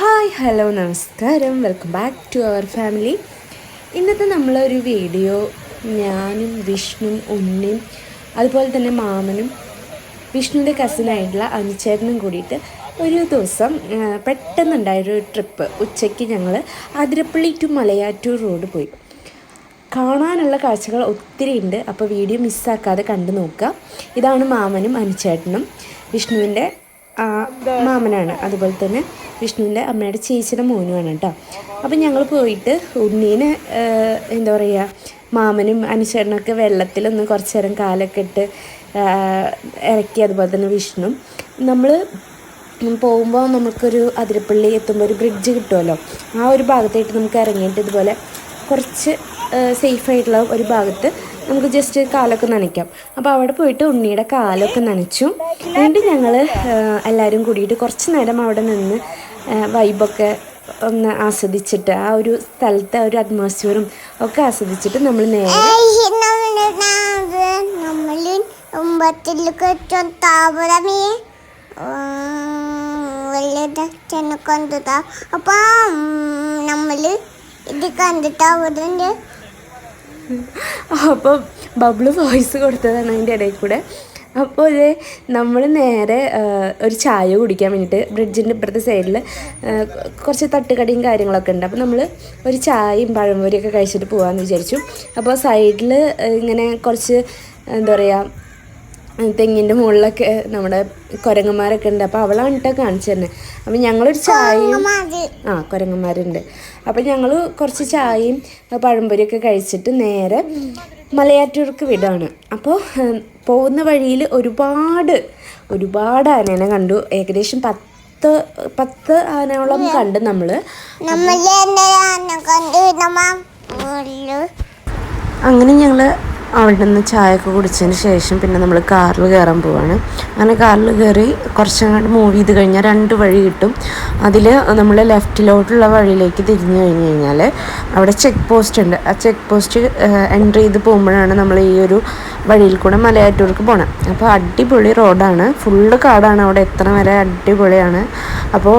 Hi hello നമസ്കാരം, welcome back to our family. ഇന്നത്തെ നമ്മളൊരു വീഡിയോ ഞാനും വിഷ്ണുവും ഉണ്ണിയും അതുപോലെ തന്നെ മാമനും വിഷ്ണുവിൻ്റെ കസിനായിട്ടുള്ള അനുചേട്ടനും കൂടിയിട്ട് ഒരു ദിവസം പെട്ടെന്നുണ്ടായൊരു ട്രിപ്പ്. ഉച്ചയ്ക്ക് ഞങ്ങൾ അതിരപ്പള്ളി ടു മലയാറ്റൂർ റോഡ് പോയി. കാണാനുള്ള കാഴ്ചകൾ ഒത്തിരി ഉണ്ട്, അപ്പോൾ വീഡിയോ മിസ്സാക്കാതെ കണ്ടു നോക്കുക. ഇതാണ് മാമനും അനുചേട്ടനും, വിഷ്ണുവിൻ്റെ മാമനാണ്, അതുപോലെ തന്നെ വിഷ്ണുവിൻ്റെ അമ്മയുടെ ചേച്ചിയുടെ മോനുമാണ് കേട്ടോ. അപ്പം ഞങ്ങൾ പോയിട്ട് ഉണ്ണീനെ എന്താ പറയുക, മാമനും അനുചേട്ടനൊക്കെ വെള്ളത്തിലൊന്ന് കുറച്ച് നേരം കാലൊക്കെ ഇട്ട് ഇറക്കി. അതുപോലെ തന്നെ വിഷ്ണു നമ്മൾ പോകുമ്പോൾ നമുക്കൊരു അതിരപ്പള്ളി എത്തുമ്പോൾ ഒരു ബ്രിഡ്ജ് കിട്ടുമല്ലോ, ആ ഒരു ഭാഗത്തായിട്ട് നമുക്ക് ഇറങ്ങിയിട്ട് ഇതുപോലെ കുറച്ച് സേഫായിട്ടുള്ള ഒരു ഭാഗത്ത് നമുക്ക് ജസ്റ്റ് കാലൊക്കെ നനയ്ക്കാം. അപ്പോൾ അവിടെ പോയിട്ട് ഉണ്ണിയുടെ കാലൊക്കെ നനച്ചു. എന്നിട്ട് ഞങ്ങൾ എല്ലാവരും കൂടിയിട്ട് കുറച്ച് നേരം അവിടെ നിന്ന് വൈബൊക്കെ ഒന്ന് ആസ്വദിച്ചിട്ട് ആ ഒരു സ്ഥലത്തെ ഒരു അറ്റ്മോസ്ഫിയറും ഒക്കെ ആസ്വദിച്ചിട്ട് നമ്മൾ നേരെ അപ്പം ബബ്ലു വോയിസ് കൊടുത്തതാണ് അതിൻ്റെ ഇടയിൽ കൂടെ. അപ്പോൾ ഇത് നമ്മൾ നേരെ ഒരു ചായ കുടിക്കാൻ വേണ്ടിയിട്ട് ബ്രിഡ്ജിൻ്റെ ഇപ്പുറത്തെ സൈഡിൽ കുറച്ച് തട്ടുകടിയും കാര്യങ്ങളൊക്കെ ഉണ്ട്. അപ്പോൾ നമ്മൾ ഒരു ചായയും പഴംപൊരിയൊക്കെ കഴിച്ചിട്ട് പോകാമെന്ന് വിചാരിച്ചു. അപ്പോൾ സൈഡിൽ ഇങ്ങനെ കുറച്ച് എന്താ പറയുക, തെങ്ങിൻ്റെ മുകളിലൊക്കെ നമ്മുടെ കുരങ്ങന്മാരൊക്കെ ഉണ്ട്. അപ്പോൾ അവളാണ് കേട്ടോ കാണിച്ചു തന്നെ. അപ്പം ഞങ്ങളൊരു ചായയും കുരങ്ങന്മാരുണ്ട്. അപ്പം ഞങ്ങൾ കുറച്ച് ചായയും പഴംപൊരിയൊക്കെ കഴിച്ചിട്ട് നേരെ മലയാറ്റൂർക്ക് വിടാണ്. അപ്പോൾ പോകുന്ന വഴിയിൽ ഒരുപാട് ആനേനെ കണ്ടു. ഏകദേശം 10 ആനയോളം കണ്ട് നമ്മൾ. അങ്ങനെ ഞങ്ങൾ അവിടെ നിന്ന് ചായയൊക്കെ കുടിച്ചതിന് ശേഷം പിന്നെ നമ്മൾ കാറിൽ കയറാൻ പോവാണ്. അങ്ങനെ കാറിൽ കയറി കുറച്ചങ്ങോട്ട് മൂവ് ചെയ്ത് കഴിഞ്ഞാൽ 2 വഴി കിട്ടും. അതിൽ നമ്മൾ ലെഫ്റ്റിലോട്ടുള്ള വഴിയിലേക്ക് തിരിഞ്ഞു കഴിഞ്ഞ് കഴിഞ്ഞാൽ അവിടെ ചെക്ക് പോസ്റ്റ് ഉണ്ട്. ആ ചെക്ക് പോസ്റ്റ് എൻട്രി ചെയ്ത് പോകുമ്പോഴാണ് നമ്മൾ ഈ ഒരു വഴിയിൽ കൂടെ മലയാറ്റൂർക്ക് പോകണം. അപ്പോൾ അടിപൊളി റോഡാണ്, ഫുള്ള് കാടാണ്, അവിടെ എത്ര വരെ അടിപൊളിയാണ്. അപ്പോൾ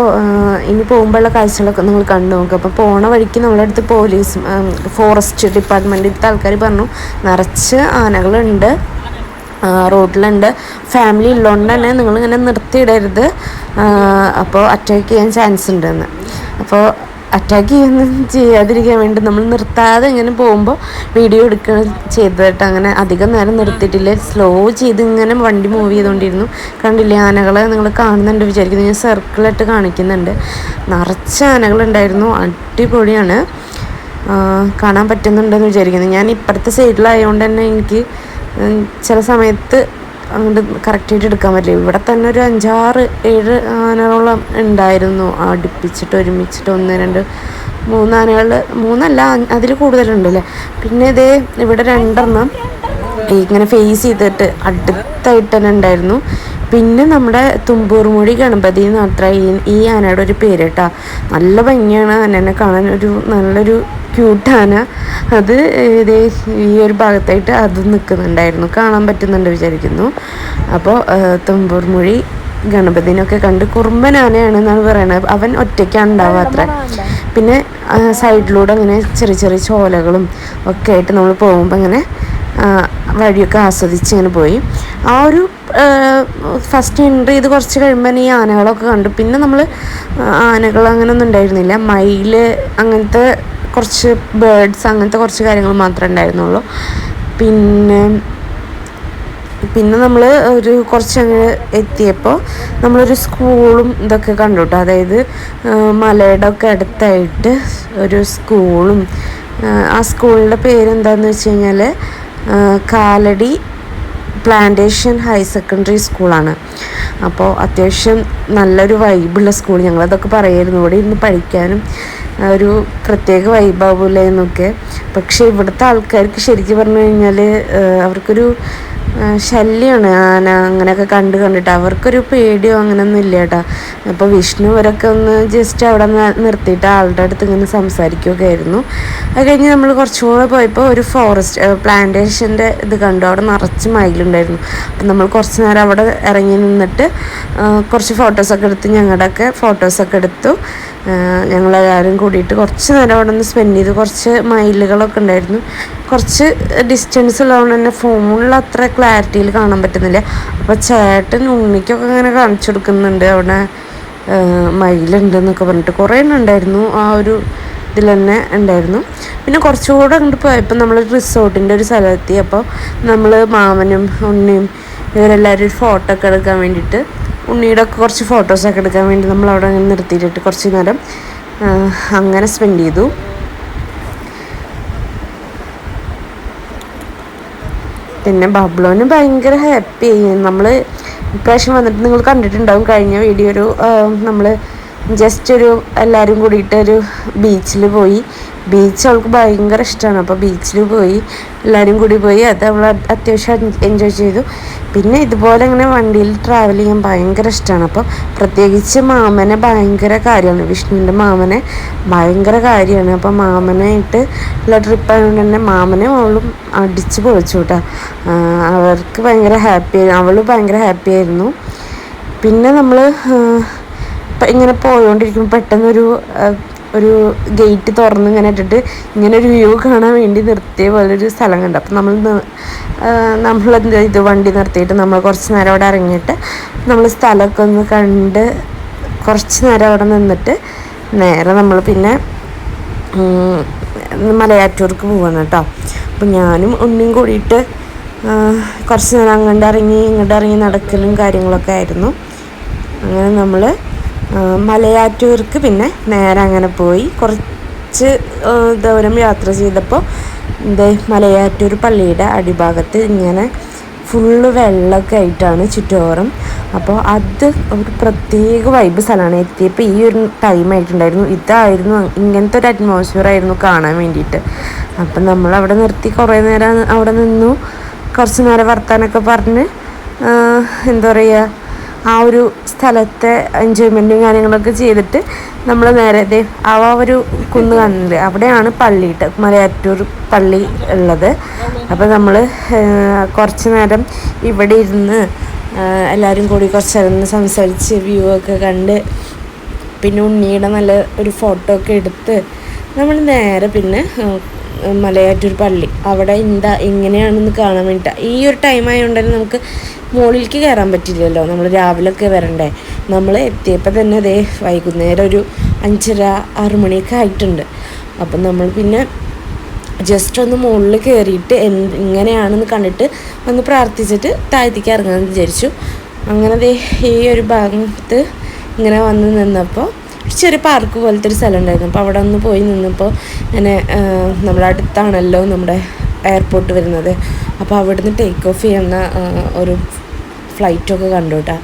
ഇനി പോകുമ്പോഴുള്ള കാഴ്ചകളൊക്കെ നിങ്ങൾ കണ്ടു നോക്കുക. അപ്പോൾ പോണ വഴിക്ക് നമ്മളെ അടുത്ത് പോലീസ് ഫോറസ്റ്റ് ഡിപ്പാർട്ട്മെൻറ്റിലത്തെ ആൾക്കാർ പറഞ്ഞു നിറച്ച് ആനകളുണ്ട് റോഡിലുണ്ട്, ഫാമിലി ഉള്ളതുകൊണ്ട് തന്നെ നിങ്ങളിങ്ങനെ നിർത്തിയിടരുത്, അപ്പോൾ അറ്റാക്ക് ചെയ്യാൻ ചാൻസ് ഉണ്ടെന്ന്. അപ്പോൾ അറ്റാക്ക് ചെയ്യാതിരിക്കാൻ വേണ്ടി നമ്മൾ നിർത്താതെ ഇങ്ങനെ പോകുമ്പോൾ വീഡിയോ എടുക്കുകയാണ് ചെയ്തതായിട്ട്. അങ്ങനെ അധികം നേരം നിർത്തിയിട്ടില്ല, സ്ലോ ചെയ്ത് ഇങ്ങനെ വണ്ടി മൂവ് ചെയ്തുകൊണ്ടിരുന്നു. കണ്ടില്ലേ ആനകളെ നിങ്ങൾ കാണുന്നുണ്ട് വിചാരിക്കുന്നു, ഞാൻ സർക്കിളിട്ട് കാണിക്കുന്നുണ്ട്. നിറച്ച് ആനകളുണ്ടായിരുന്നു, അടിപൊളിയാണ്, കാണാൻ പറ്റുന്നുണ്ടെന്ന് വിചാരിക്കുന്നു. ഞാൻ ഇപ്പുറത്തെ സൈഡിലായതുകൊണ്ട് തന്നെ എനിക്ക് ചില സമയത്ത് അങ്ങോട്ട് കറക്റ്റായിട്ട് എടുക്കാൻ പറ്റില്ല. ഇവിടെ തന്നെ ഒരു 5-6-7 ആനകളോളം ഉണ്ടായിരുന്നു അടുപ്പിച്ചിട്ട് ഒരുമിച്ചിട്ട്. 1 2 3 ആനകൾ, 3 അതിൽ കൂടുതലുണ്ടല്ലേ. പിന്നെ ഇതേ ഇവിടെ 2 ഇങ്ങനെ ഫേസ് ചെയ്തിട്ട് അടുത്തായിട്ട് തന്നെ ഉണ്ടായിരുന്നു. പിന്നെ നമ്മുടെ തുമ്പൂർമൊഴി ഗണപതി എന്നത്ര ഈ ആനയുടെ ഒരു പേര് കേട്ടോ. നല്ല ഭംഗിയാണ് ആനേനെ കാണാൻ, നല്ലൊരു ക്യൂട്ടാന. അത് ഇതേ ഈ ഒരു ഭാഗത്തായിട്ട് അത് നിൽക്കുന്നുണ്ടായിരുന്നു, കാണാൻ പറ്റുന്നുണ്ട് വിചാരിക്കുന്നു. അപ്പോൾ തുമ്പൂർമൊഴി ഗണപതിനൊക്കെ കണ്ട്. കുറുമ്പൻ ആനയാണെന്നാണ് പറയണത്, അവൻ ഒറ്റയ്ക്കാണ് ഉണ്ടാവുക അത്ര. പിന്നെ സൈഡിലൂടെ അങ്ങനെ ചെറിയ ചെറിയ ചോലകളും ഒക്കെ ആയിട്ട് നമ്മൾ പോകുമ്പോൾ അങ്ങനെ വഴിയൊക്കെ ആസ്വദിച്ച് ഇങ്ങനെ പോയി. ആ ഒരു ഫസ്റ്റ് എൻട്രി ചെയ്ത് കുറച്ച് കഴിയുമ്പോൾ ഈ ആനകളൊക്കെ കണ്ടു. പിന്നെ നമ്മൾ ആനകൾ അങ്ങനെയൊന്നും ഉണ്ടായിരുന്നില്ല, മയിൽ അങ്ങനത്തെ കുറച്ച് ബേർഡ്സ് അങ്ങനത്തെ കുറച്ച് കാര്യങ്ങൾ മാത്രമേ ഉണ്ടായിരുന്നുള്ളൂ. പിന്നെ നമ്മൾ ഒരു കുറച്ചങ്ങ് എത്തിയപ്പോൾ നമ്മളൊരു സ്കൂളും ഇതൊക്കെ കണ്ടു കേട്ടോ. അതായത് മലയുടെ ഒക്കെ അടുത്തായിട്ട് ഒരു സ്കൂളും. ആ സ്കൂളിൻ്റെ പേരെന്താണെന്ന് വെച്ച് കഴിഞ്ഞാൽ കാലടി പ്ലാന്റേഷൻ ഹയർ സെക്കൻഡറി സ്കൂളാണ്. അപ്പോൾ അത്യാവശ്യം നല്ലൊരു വൈബുള്ള സ്കൂൾ. ഞങ്ങളതൊക്കെ പറയായിരുന്നു ഇവിടെ ഇരുന്ന് പഠിക്കാനും ഒരു പ്രത്യേക വൈബാവൂല എന്നൊക്കെ. പക്ഷേ ഇവിടുത്തെ ആൾക്കാർക്ക് ശരിക്കും പറഞ്ഞു കഴിഞ്ഞാൽ അവർക്കൊരു ശല്യമാണ് ആന അങ്ങനെയൊക്കെ കണ്ടിട്ട് അവർക്കൊരു പേടിയോ അങ്ങനെയൊന്നും ഇല്ല കേട്ടോ. അപ്പോൾ വിഷ്ണു ഇവരൊക്കെ ഒന്ന് ജസ്റ്റ് അവിടെ നിർത്തിയിട്ട് ആളുടെ അടുത്ത് ഇങ്ങനെ സംസാരിക്കുകയൊക്കെ ആയിരുന്നു. അത് കഴിഞ്ഞ് നമ്മൾ കുറച്ചും കൂടെ പോയപ്പോൾ ഒരു ഫോറസ്റ്റ് പ്ലാന്റേഷൻ്റെ ഇത് കണ്ടു. അവിടെ നിറച്ച് മയിലുണ്ടായിരുന്നു. അപ്പം നമ്മൾ കുറച്ച് നേരം അവിടെ ഇറങ്ങി നിന്നിട്ട് കുറച്ച് ഫോട്ടോസൊക്കെ എടുത്ത് ഞങ്ങളുടെയൊക്കെ ഫോട്ടോസൊക്കെ എടുത്തു. ഞങ്ങളെല്ലാവരും കൂടിയിട്ട് കുറച്ച് നേരം അവിടെ നിന്ന് സ്പെൻഡ് ചെയ്തു. കുറച്ച് മയിലുകളൊക്കെ ഉണ്ടായിരുന്നു. കുറച്ച് ഡിസ്റ്റൻസ് ഉള്ളതുകൊണ്ട് തന്നെ ഫോണിൽ അത്ര ക്ലാരിറ്റിയിൽ കാണാൻ പറ്റുന്നില്ല. അപ്പോൾ ചേട്ടൻ ഉണ്ണിക്കൊക്കെ ഇങ്ങനെ കാണിച്ചു കൊടുക്കുന്നുണ്ട് അവിടെ മയിലുണ്ടെന്നൊക്കെ പറഞ്ഞിട്ട്. കുറേ എണ്ണം ഉണ്ടായിരുന്നു, ആ ഒരു ഇതിൽ തന്നെ ഉണ്ടായിരുന്നു. പിന്നെ കുറച്ചുകൂടെ അങ്ങോട്ട് പോയപ്പോൾ നമ്മൾ റിസോർട്ടിൻ്റെ ഒരു സ്ഥലത്തെത്തി. അപ്പോൾ നമ്മൾ മാമനും ഉണ്ണിയും ഇവരെല്ലാവരും ഒരു ഫോട്ടോ ഒക്കെ എടുക്കാൻ വേണ്ടിയിട്ട്, ഉണ്ണിയുടെ ഒക്കെ കുറച്ച് ഫോട്ടോസൊക്കെ എടുക്കാൻ വേണ്ടി നമ്മൾ അവിടെ അങ്ങനെ നിർത്തിയിട്ടിട്ട് കുറച്ച് നേരം അങ്ങനെ സ്പെൻഡ് ചെയ്തു. പിന്നെ ബബ്ലോന് ഭയങ്കര ഹാപ്പി ആയി. നമ്മൾ ഇപ്രാവശ്യം വന്നിട്ട് നിങ്ങൾ കണ്ടിട്ടുണ്ടാവും കഴിഞ്ഞ വീഡിയോ, ഒരു നമ്മൾ ജസ്റ്റ് ഒരു എല്ലാവരും കൂടിയിട്ട് ഒരു ബീച്ചിൽ പോയി. ബീച്ച് അവൾക്ക് ഭയങ്കര ഇഷ്ടമാണ്. അപ്പോൾ ബീച്ചിൽ പോയി എല്ലാവരും കൂടി പോയി. അത് അവൾ അത്യാവശ്യം എൻജോയ് ചെയ്തു. പിന്നെ ഇതുപോലെ ഇങ്ങനെ വണ്ടിയിൽ ട്രാവൽ ചെയ്യാൻ ഭയങ്കര ഇഷ്ടമാണ്. അപ്പോൾ പ്രത്യേകിച്ച് മാമനെ ഭയങ്കര കാര്യമാണ്, വിഷ്ണുവിൻ്റെ മാമനെ ഭയങ്കര കാര്യമാണ്. അപ്പോൾ മാമനായിട്ട് ഉള്ള ട്രിപ്പായതുകൊണ്ട് തന്നെ മാമനെ അവളും അടിച്ച് പൊളിച്ചു കേട്ടോ. അവർക്ക് ഭയങ്കര അവൾ ഭയങ്കര ഹാപ്പി ആയിരുന്നു. പിന്നെ നമ്മൾ ഇങ്ങനെ പോയോണ്ടിരിക്കുമ്പോൾ പെട്ടെന്നൊരു ഗേറ്റ് തുറന്ന് ഇങ്ങനെ ഇട്ടിട്ട് ഇങ്ങനെ ഒരു വ്യൂ കാണാൻ വേണ്ടി നിർത്തിയ പോലൊരു സ്ഥലം കണ്ടു. അപ്പം നമ്മളെന്താ ഇത് വണ്ടി നിർത്തിയിട്ട് നമ്മൾ കുറച്ച് നേരം അവിടെ ഇറങ്ങിയിട്ട് നമ്മൾ സ്ഥലമൊക്കെ ഒന്ന് കണ്ട് കുറച്ച് നേരം അവിടെ നിന്നിട്ട് നേരെ നമ്മൾ പിന്നെ മലയാറ്റൂർക്ക് പോവാണ് കേട്ടോ. അപ്പം ഞാനും ഉണ്ണിയും കൂടിയിട്ട് കുറച്ച് നേരം ഇങ്ങോട്ട് ഇറങ്ങി നടക്കലും കാര്യങ്ങളൊക്കെ ആയിരുന്നു. അങ്ങനെ നമ്മൾ മലയാറ്റൂർക്ക് പിന്നെ നേരെ അങ്ങനെ പോയി. കുറച്ച് ദൂരം യാത്ര ചെയ്തപ്പോൾ മലയാറ്റൂർ പള്ളിയുടെ അടിഭാഗത്ത് ഇങ്ങനെ ഫുള്ള് വെള്ളമൊക്കെ ആയിട്ടാണ് ചുറ്റോറും. അപ്പോൾ അത് ഒരു പ്രത്യേക വൈബ് സ്ഥലമാണ്. എത്തിയപ്പോൾ ഈ ഒരു ടൈം ആയിട്ടുണ്ടായിരുന്നു. ഇതായിരുന്നു ഇങ്ങനത്തെ ഒരു അറ്റ്മോസ്ഫിയർ ആയിരുന്നു കാണാൻ വേണ്ടിയിട്ട്. അപ്പം നമ്മളവിടെ നിർത്തി കുറേ നേരം അവിടെ നിന്നു. കുറച്ച് നേരം വർത്താനൊക്കെ പറഞ്ഞ് എന്താ പറയുക, ആ ഒരു സ്ഥലത്തെ എൻജോയ്മെൻറ്റും കാര്യങ്ങളൊക്കെ ചെയ്തിട്ട് നമ്മൾ നേരെ ആ ഒരു കുന്ന് കാണുന്നുണ്ട്, അവിടെയാണ് മലയാറ്റൂർ പള്ളി ഉള്ളത്. അപ്പോൾ നമ്മൾ കുറച്ച് നേരം ഇവിടെ ഇരുന്ന് എല്ലാവരും കൂടി കുറച്ച് നേരം സംസാരിച്ച് വ്യൂ ഒക്കെ കണ്ട് പിന്നെ ഉണ്ണിയുടെ നല്ല ഒരു ഫോട്ടോ ഒക്കെ എടുത്ത് നമ്മൾ നേരെ പിന്നെ മലയാറ്റൂർ പള്ളി അവിടെ എങ്ങനെയാണെന്ന് കാണാൻ വേണ്ടിയിട്ട്. ഈ ഒരു ടൈം ആയതുകൊണ്ട് തന്നെ നമുക്ക് മുകളിലേക്ക് കയറാൻ പറ്റില്ലല്ലോ, നമ്മൾ രാവിലെയൊക്കെ വരണ്ടേ. നമ്മൾ എത്തിയപ്പോൾ തന്നെ വൈകുന്നേരം ഒരു 5:30-6 മണിയൊക്കെ ആയിട്ടുണ്ട്. അപ്പം നമ്മൾ പിന്നെ ജസ്റ്റ് ഒന്ന് മുകളിൽ കയറിയിട്ട് ഇങ്ങനെയാണെന്ന് കണ്ടിട്ട് ഒന്ന് പ്രാർത്ഥിച്ചിട്ട് താഴത്തേക്ക് ഇറങ്ങാമെന്ന് വിചാരിച്ചു. അങ്ങനെ ഈ ഒരു ഭാഗത്ത് ഇങ്ങനെ വന്ന് നിന്നപ്പോൾ ചെറിയ പാർക്ക് പോലത്തെ ഒരു സ്ഥലം ഉണ്ടായിരുന്നു. അപ്പോൾ അവിടെ ഒന്ന് പോയി നിന്നപ്പോൾ ഇങ്ങനെ നമ്മുടെ അടുത്താണല്ലോ നമ്മുടെ എയർപോർട്ട് വരുന്നത്. അപ്പോൾ അവിടുന്ന് ടേക്ക് ഓഫ് ചെയ്യുന്ന ഒരു ഫ്ലൈറ്റൊക്കെ കണ്ടു കേട്ടോ.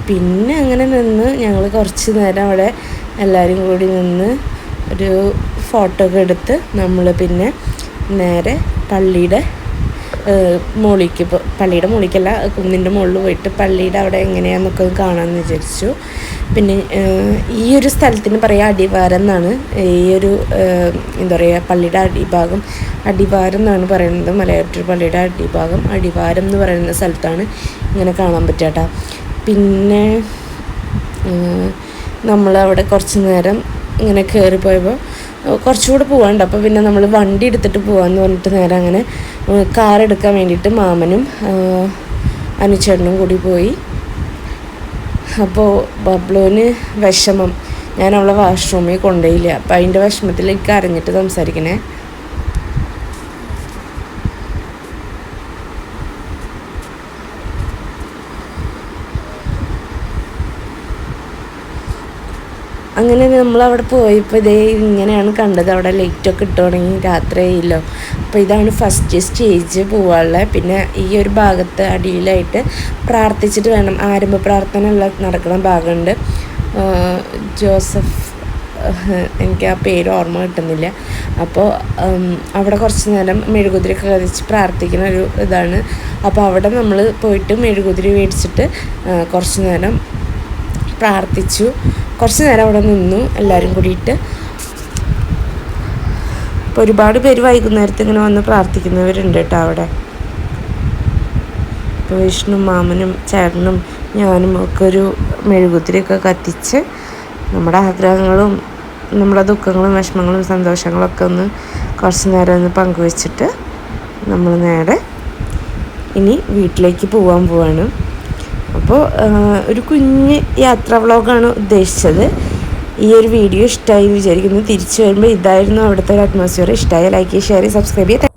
പിന്നെ അങ്ങനെ നിന്ന് ഞങ്ങൾ കുറച്ച് നേരം അവിടെ എല്ലാവരും കൂടി നിന്ന് ഒരു ഫോട്ടോ ഒക്കെ എടുത്ത് നമ്മൾ പിന്നെ നേരെ പള്ളിയുടെ മുകളിലേക്കല്ല, കുന്നിൻ്റെ മുകളിൽ പോയിട്ട് പള്ളിയുടെ അവിടെ എങ്ങനെയാണെന്നൊക്കെ കാണാമെന്ന് വിചാരിച്ചു. പിന്നെ ഈ ഒരു സ്ഥലത്തിന് പറയുക അടിവാരം എന്നാണ്. ഈ ഒരു എന്താ പറയുക പള്ളിയുടെ അടിവാരം എന്നാണ് പറയുന്നത്. മലയാറ്റൂർ പള്ളിയുടെ അടിവാരം എന്ന് പറയുന്ന സ്ഥലത്താണ് ഇങ്ങനെ കാണാൻ പറ്റുക കേട്ടോ. പിന്നെ നമ്മളവിടെ കുറച്ച് നേരം ഇങ്ങനെ കയറിപ്പോയപ്പോൾ കുറച്ചുകൂടെ പോകാനുണ്ട്. അപ്പോൾ പിന്നെ നമ്മൾ വണ്ടി എടുത്തിട്ട് പോകാമെന്ന് പറഞ്ഞിട്ട് നേരെ അങ്ങനെ കാർ എടുക്കാൻ വേണ്ടിയിട്ട് മാമനും അനുചേട്ടനും കൂടി പോയി. അപ്പോൾ ബബ്ലുവിന് വിഷമം, ഞാൻ അവളെ വാഷ്റൂമിൽ കൊണ്ടുപോയില്ല. അപ്പോൾ അതിൻ്റെ വിഷമത്തിലേക്ക് അറിഞ്ഞിട്ട് സംസാരിക്കണേ. അങ്ങനെ നമ്മളവിടെ പോയപ്പോൾ ഇങ്ങനെയാണ് കണ്ടത്. അവിടെ ലൈറ്റൊക്കെ ഇട്ട് തുടങ്ങി, രാത്രിയായില്ലോ. അപ്പോൾ ഇതാണ് ഫസ്റ്റ് സ്റ്റേജ് പോവാനുള്ളത്. പിന്നെ ഈ ഒരു ഭാഗത്ത് അടിയിലായിട്ട് പ്രാർത്ഥിച്ചിട്ട് വേണം, ആരംഭ പ്രാർത്ഥന ഉള്ള നടക്കുന്ന ഭാഗമുണ്ട്. ജോസഫ് എനിക്ക് ആ പേര് ഓർമ്മ കിട്ടുന്നില്ല. അപ്പോൾ അവിടെ കുറച്ച് നേരം മെഴുകുതിരിയൊക്കെ കത്തിച്ച് പ്രാർത്ഥിക്കുന്ന ഒരു ഇതാണ്. അപ്പോൾ അവിടെ നമ്മൾ പോയിട്ട് മെഴുകുതിരി മേടിച്ചിട്ട് കുറച്ച് നേരം പ്രാർത്ഥിച്ചു. കുറച്ച് നേരം അവിടെ നിന്നു എല്ലാവരും കൂടിയിട്ട്. അപ്പോൾ ഒരുപാട് പേര് വൈകുന്നേരത്ത് ഇങ്ങനെ വന്ന് പ്രാർത്ഥിക്കുന്നവരുണ്ട് കേട്ടോ അവിടെ. അപ്പോൾ വിഷ്ണു മാമനും ചേട്ടനും ഞാനും ഒക്കെ ഒരു മെഴുകുതിരിയൊക്കെ കത്തിച്ച് നമ്മുടെ ആഗ്രഹങ്ങളും നമ്മുടെ ദുഃഖങ്ങളും വിഷമങ്ങളും സന്തോഷങ്ങളൊക്കെ ഒന്ന് കുറച്ച് നേരം ഒന്ന് പങ്കുവെച്ചിട്ട് നമ്മൾ നേരെ ഇനി വീട്ടിലേക്ക് പോവാണ്. അപ്പോൾ ഒരു കുഞ്ഞ് യാത്രാ വ്ളോഗാണ് ഉദ്ദേശിച്ചത്. ഈ ഒരു വീഡിയോ ഇഷ്ടമായി വിചാരിക്കുന്നു. തിരിച്ചു വരുമ്പോൾ ഇതായിരുന്നു അവിടുത്തെ ഒരു അറ്റ്മോസ്ഫിയർ. ഇഷ്ടമായ ലൈക്ക് ചെയ്യുക, ഷെയർ ചെയ്യുക, സബ്സ്ക്രൈബ് ചെയ്യുക.